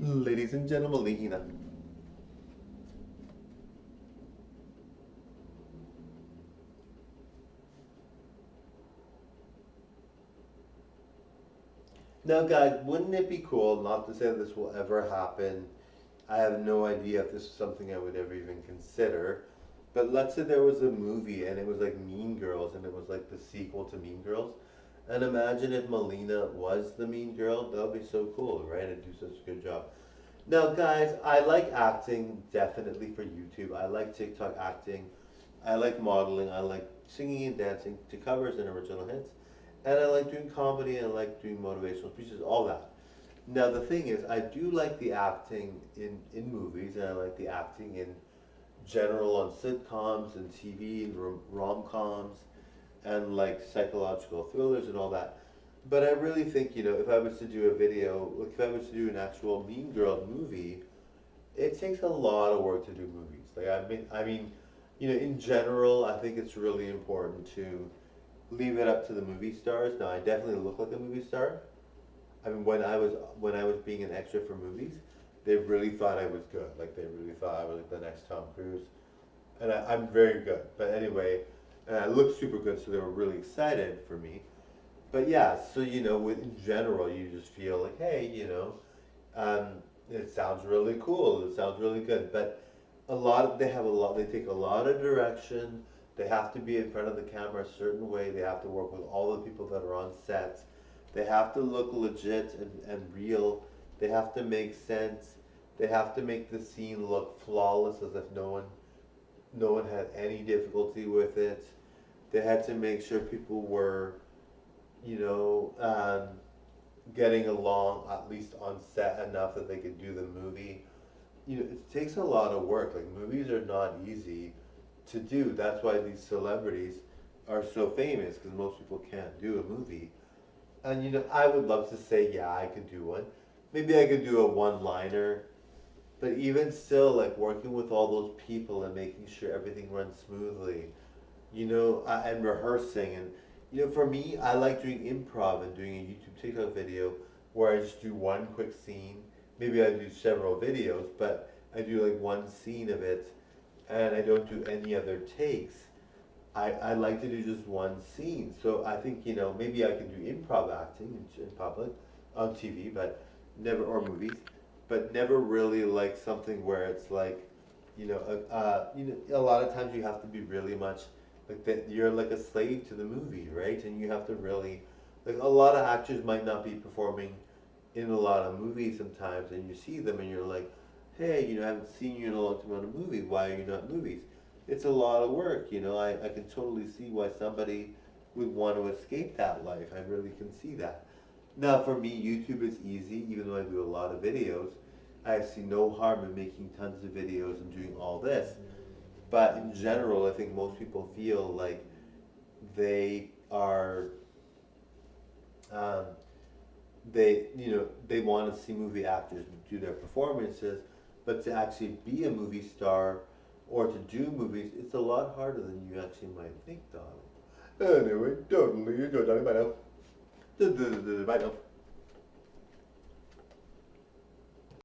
Ladies and gentlemen, Lihina. Now, guys, wouldn't it be cool, not to say this will ever happen, I have no idea if this is something I would ever even consider, but let's say there was a movie and it was like Mean Girls and it was like the sequel to Mean Girls, and imagine if Melina was the mean girl, that would be so cool, right? It'd do such a good job. Now, guys, I like acting definitely for YouTube. I like TikTok acting. I like modeling. I like singing and dancing to covers and original hits. And I like doing comedy and I like doing motivational speeches, all that. Now, the thing is, I do like the acting in movies and I like the acting in general on sitcoms and TV and rom-coms and like psychological thrillers and all that. But I really think, if I was to do a video, like if I was to do an actual Mean Girl movie, it takes a lot of work to do movies. Like I mean, in general, I think it's really important to leave it up to the movie stars. Now, I definitely look like a movie star. I mean, when I was being an extra for movies, they really thought I was good. Like they really thought I was like the next Tom Cruise, and I'm very good. But anyway, and I look super good, so they were really excited for me. But yeah, so in general, you just feel like, hey, um, it sounds really cool. It sounds really good. But they take a lot of direction. They have to be in front of the camera a certain way. They have to work with all the people that are on set. They have to look legit and real. They have to make sense. They have to make the scene look flawless, as if no one had any difficulty with it. They had to make sure people were you know, getting along at least on set enough that they could do the movie. It takes a lot of work. Like movies are not easy to do. That's why these celebrities are so famous because most people can't do a movie. And I would love to say, yeah, I could do one. Maybe I could do a one-liner, but even still, like working with all those people and making sure everything runs smoothly, and rehearsing. And, for me, I like doing improv and doing a YouTube TikTok video where I just do one quick scene. Maybe I do several videos, but I do like one scene of it and I don't do any other takes. I like to do just one scene. So I think, maybe I can do improv acting in public, on TV, but never, or movies, but never really like something where it's like, a lot of times you have to be really much like that. You're like a slave to the movie, right? And you have to really, like a lot of actors might not be performing in a lot of movies sometimes, and you see them and you're like, hey, I haven't seen you in a long time on a movie. Why are you not in movies? It's a lot of work, I can totally see why somebody would want to escape that life. I really can see that. Now, for me, YouTube is easy, even though I do a lot of videos. I see no harm in making tons of videos and doing all this. But in general, I think most people feel like they are, um, they want to see movie actors do their performances, but to actually be a movie star or to do movies, it's a lot harder than you actually might think, darling. Anyway, totally enjoy, darling. Bye now. Bye now.